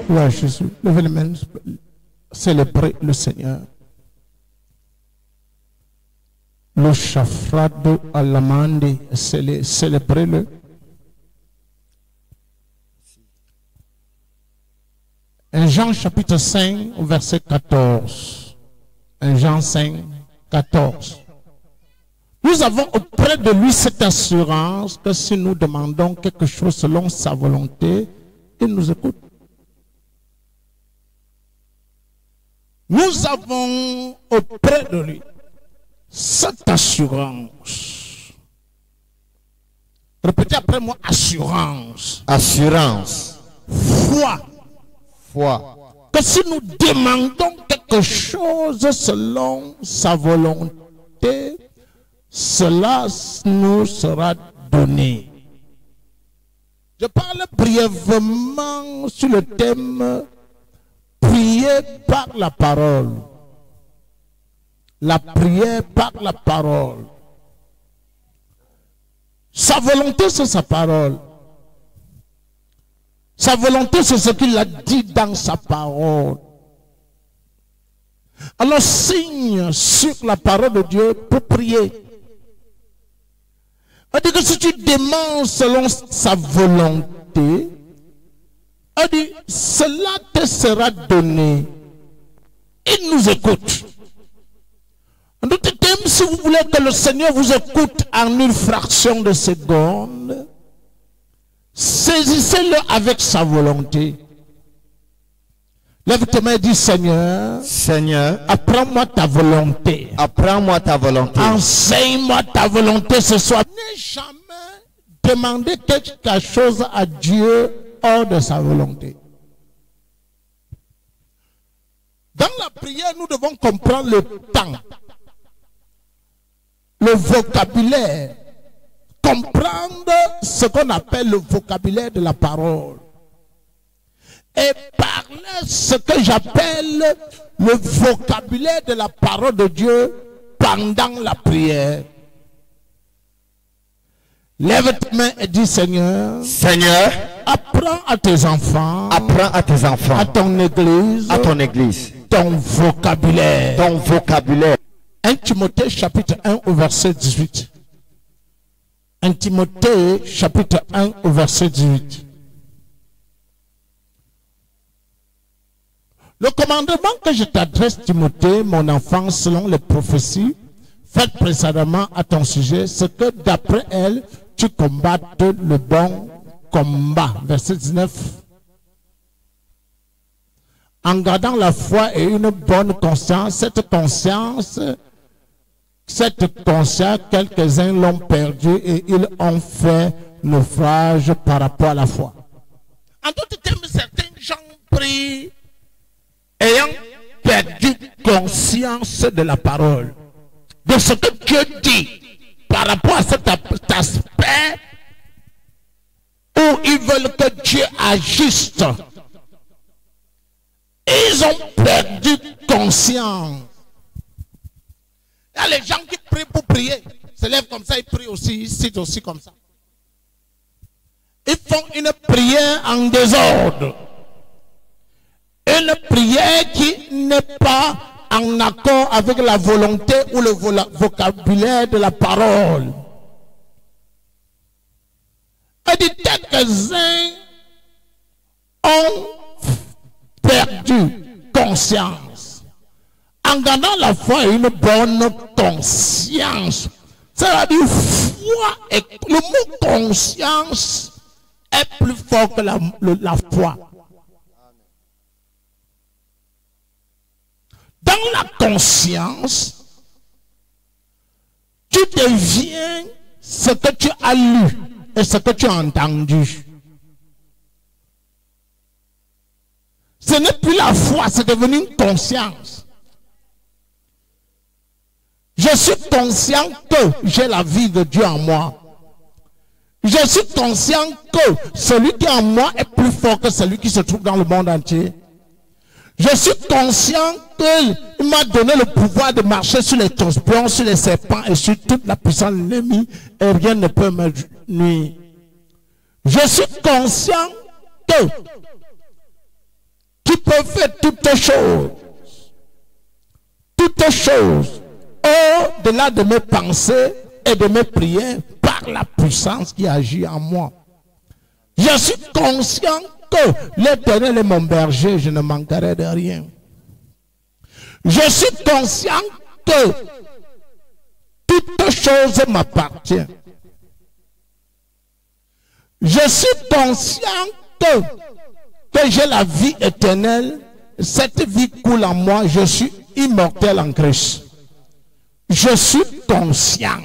Ouais, Jésus. Levez les mains. Célébrez le Seigneur. Le chafrado à l'amande. Célébrez-le. Un Jean chapitre 5, verset 14. Un Jean 5, 14. Nous avons auprès de lui cette assurance que si nous demandons quelque chose selon sa volonté, il nous écoute. Nous avons auprès de lui cette assurance. Répétez après moi, assurance. Assurance. Foi. Foi. Que si nous demandons quelque chose selon sa volonté, cela nous sera donné. Je parle brièvement sur le thème prier par la parole. La prière par la parole. Sa volonté, c'est sa parole. Sa volonté, c'est ce qu'il a dit dans sa parole. Alors, signe sur la parole de Dieu pour prier. On dit que si tu demandes selon sa volonté, on dit, cela te sera donné. Il nous écoute. En d'autres termes, si vous voulez que le Seigneur vous écoute en une fraction de seconde, saisissez-le avec sa volonté. Lève tes mains et dis, Seigneur, Seigneur, apprends-moi ta volonté. apprends-moi ta volonté. Enseigne-moi ta volonté ce soir. Ne jamais demander quelque chose à Dieu hors de sa volonté. Dans la prière, nous devons comprendre le temps, le vocabulaire, comprendre ce qu'on appelle le vocabulaire de la parole. Et parler ce que j'appelle le vocabulaire de la parole de Dieu pendant la prière. Lève tes mains et dis, Seigneur, Seigneur, apprends à tes enfants, apprends à tes enfants, à ton église, ton vocabulaire. ton vocabulaire. 1 Timothée chapitre 1 au verset 18. 1 Timothée chapitre 1 au verset 18. Le commandement que je t'adresse, Timothée, mon enfant, selon les prophéties faites précédemment à ton sujet, c'est que d'après elles, tu combattes le bon combat. Verset 19. En gardant la foi et une bonne conscience, cette conscience, quelques-uns l'ont perdue et ils ont fait naufrage par rapport à la foi. En d'autres termes, certains gens prient ayant perdu conscience de la parole, de ce que Dieu dit par rapport à cet aspect où ils veulent que Dieu agisse. Ils ont perdu conscience. Il y a les gens qui prient pour prier, se lèvent comme ça, ils prient aussi, ils citent aussi comme ça. Ils font une prière en désordre. Une prière qui n'est pas en accord avec la volonté ou le vocabulaire de la parole. Et dit quelques-uns ont perdu conscience. En gardant la foi et une bonne conscience. C'est-à-dire foi et le mot conscience est plus fort que la foi. Dans la conscience, tu deviens ce que tu as lu et ce que tu as entendu. Ce n'est plus la foi, c'est devenu une conscience. Je suis conscient que j'ai la vie de Dieu en moi. Je suis conscient que celui qui est en moi est plus fort que celui qui se trouve dans le monde entier. Je suis conscient qu'il m'a donné le pouvoir de marcher sur les scorpions, sur les serpents et sur toute la puissance de l'ennemi et rien ne peut me nuire. Je suis conscient que peux faire toutes choses. Toutes choses. Au-delà de mes pensées et de mes prières, par la puissance qui agit en moi. Je suis conscient que l'Éternel est mon berger, je ne manquerai de rien. Je suis conscient que toute chose m'appartient. Je suis conscient que j'ai la vie éternelle. Cette vie coule en moi. Je suis immortel en Christ. Je suis conscient.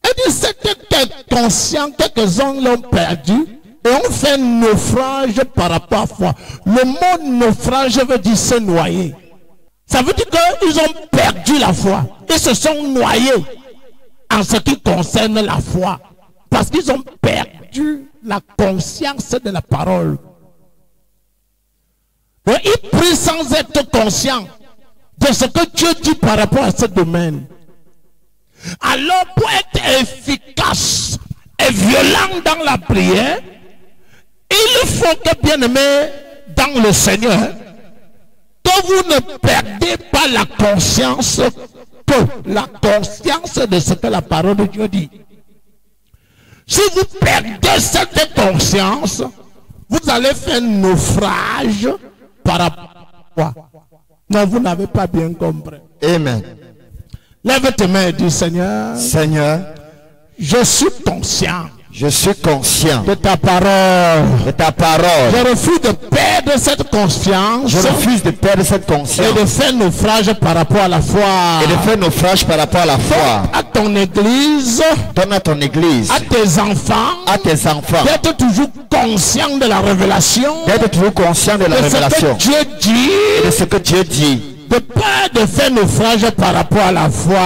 Et de cette conscience, quelques-uns l'ont perdu et ont fait un naufrage par rapport à la foi. Le mot naufrage veut dire se noyer. Ça veut dire qu'ils ont perdu la foi. Ils se sont noyés en ce qui concerne la foi. Parce qu'ils ont perdu la conscience de la parole. Et ils prient sans être conscients de ce que Dieu dit par rapport à ce domaine. Alors, pour être efficace et violent dans la prière, il faut que, bien-aimés dans le Seigneur, que vous ne perdez pas la conscience de ce que la parole de Dieu dit. Si vous perdez cette conscience, vous allez faire un naufrage par rapport à quoi? Non, vous n'avez pas bien compris. Amen. Lève tes mains et dis, Seigneur, Seigneur, je suis conscient. Je suis conscient de ta parole. De ta parole. Je refuse de perdre cette conscience. Je refuse de perdre cette conscience. Et de faire naufrage par rapport à la foi. Et de faire naufrage par rapport à la foi. À ton église. Donne à ton église. À tes enfants. À tes enfants. D'être toujours conscient de la révélation. D'être toujours conscient de la révélation. De ce que Dieu dit. Et de ce que Dieu dit. De peur de faire naufrage par rapport à la foi.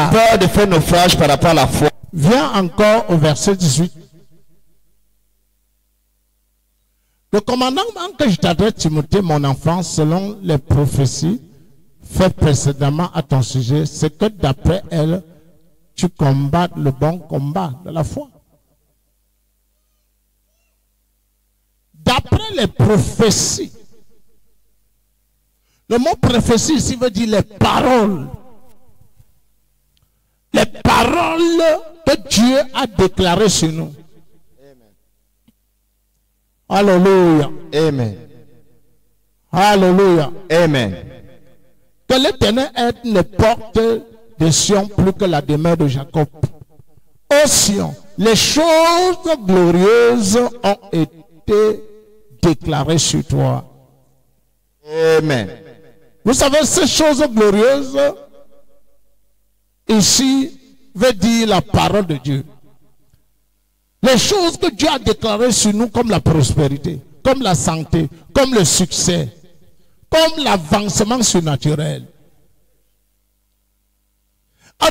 De peur de faire naufrage par rapport à la foi. Viens encore au verset 18. Le commandement que je t'adresse, Timothée, mon enfant, selon les prophéties faites précédemment à ton sujet, c'est que d'après elle, tu combattes le bon combat de la foi. D'après les prophéties. Le mot prophétie ici veut dire les paroles. Les paroles que Dieu a déclarées sur nous. Alléluia. Amen. Alléluia. Amen. Que l'Éternel aide ne porte de Sion plus que la demeure de Jacob. Ô Sion, les choses glorieuses ont été déclarées sur toi. Amen. Vous savez, ces choses glorieuses, ici, veut dire la parole de Dieu. Les choses que Dieu a déclarées sur nous comme la prospérité, comme la santé, comme le succès, comme l'avancement surnaturel.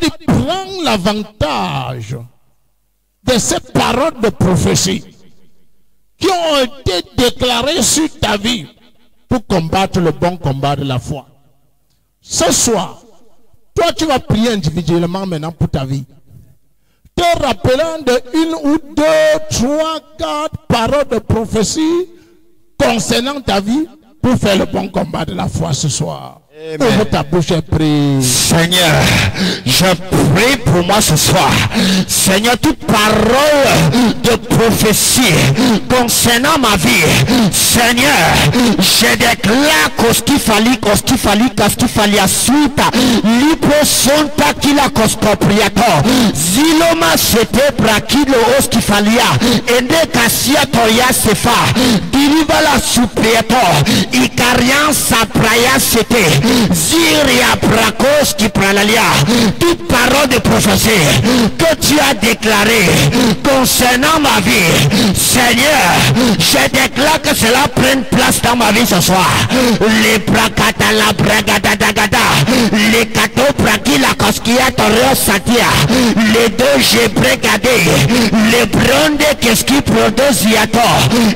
Il prend l'avantage de ces paroles de prophétie qui ont été déclarées sur ta vie pour combattre le bon combat de la foi. Ce soir, toi tu vas prier individuellement maintenant pour ta vie. Te rappelant de une ou deux, trois, quatre paroles de prophétie concernant ta vie pour faire le bon combat de la foi ce soir. Ouvre ta bouche et prie. Seigneur, je prie pour moi ce soir. Seigneur, toute parole de prophétie concernant ma vie, Seigneur, je déclare qu'oskifali asuta, liposonta kila koscopriato, ziloma sete prakilo oskifalia, ende kasia toya sefa, diriva la supriato, ikarian sapraya sete. Ziria Brakos qui pralalia, toute parole de prophétie que tu as déclarée concernant ma vie, Seigneur, je déclare que cela prenne place dans ma vie ce soir. Les brakata la bragada dagada, les kato praki la koskia toreo satia, les deux j'ai brigadé, les brondes qu'est-ce qui produisent yato,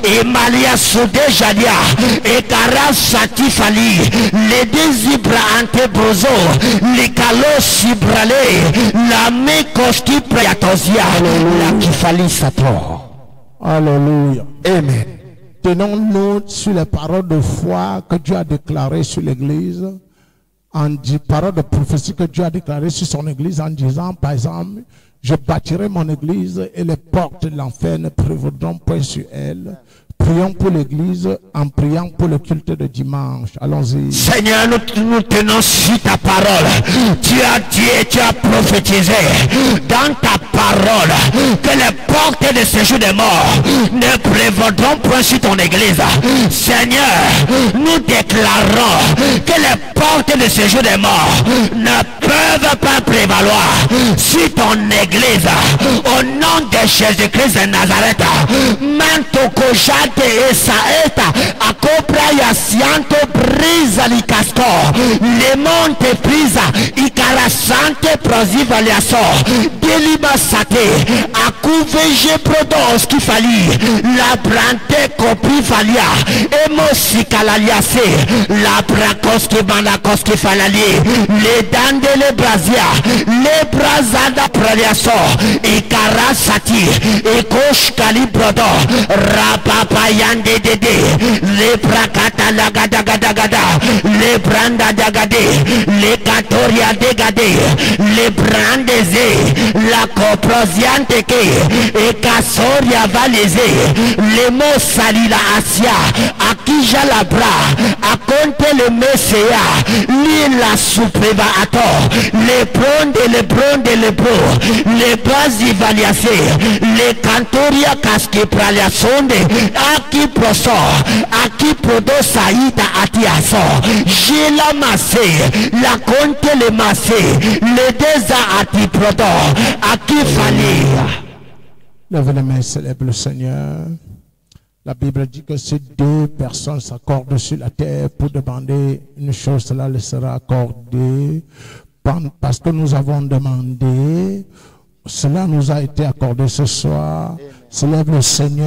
et malia soudé jadia, et kara satifali, les deux Zibra ante brozo, les kalos sibrale, la mekoski prayatozia, la kifali sato. Alléluia. Amen. tenons-nous sur les paroles de foi que Dieu a déclarées sur l'Église, paroles de prophétie que Dieu a déclarées sur son Église en disant, par exemple, je bâtirai mon Église et les portes de l'enfer ne prévaudront point sur elle. Prions pour l'Église en priant pour le culte de dimanche. Allons-y. Seigneur, nous tenons sur ta parole. Tu as dit et tu as prophétisé dans ta parole que les portes de ce jour des morts ne prévaudront point sur ton Église. Seigneur, nous déclarons que les portes de ce jour des morts ne peuvent pas prévaloir sur ton Église. Au nom de Jésus-Christ de Nazareth, Mantokojade et Saeta, Akopra Yasianto Brisa Licasto, Le Monte Prisa, Icarasante Prosiva Liaso, Deliba Sate, Akuveje Prodos Kifali, La Brante Kopri Falia, Emosika Laliase, La Brakoski Banakoski Falali, Le Dande Le Brazia, Le Brazada Praliaso, Icarasati, Ekosh Kalibrodo, Rapapa Yande Dede, Le Prakata Lagadagada, Le Branda Dagade, Le Katoria Degade, Le Brandeze, La Coprosiante E Casoria Valeze, Le Mosalila Asia, Akija Labra, Akonte Le Messia, Lila Supreva Ato, Le Bronde, Le Bazi Valiase, Le Cantoria Casque Praliasonde, Aki Proso, Aki Prodo Saïta Atiaso, Gila Masse, La Conte Le Masse, Le Deza Ati Prodo, Aki Falia. Lève les mains, célèbre le Seigneur. La Bible dit que si deux personnes s'accordent sur la terre pour demander une chose, cela leur sera accordé. Parce que nous avons demandé, cela nous a été accordé ce soir. Célèbre le Seigneur.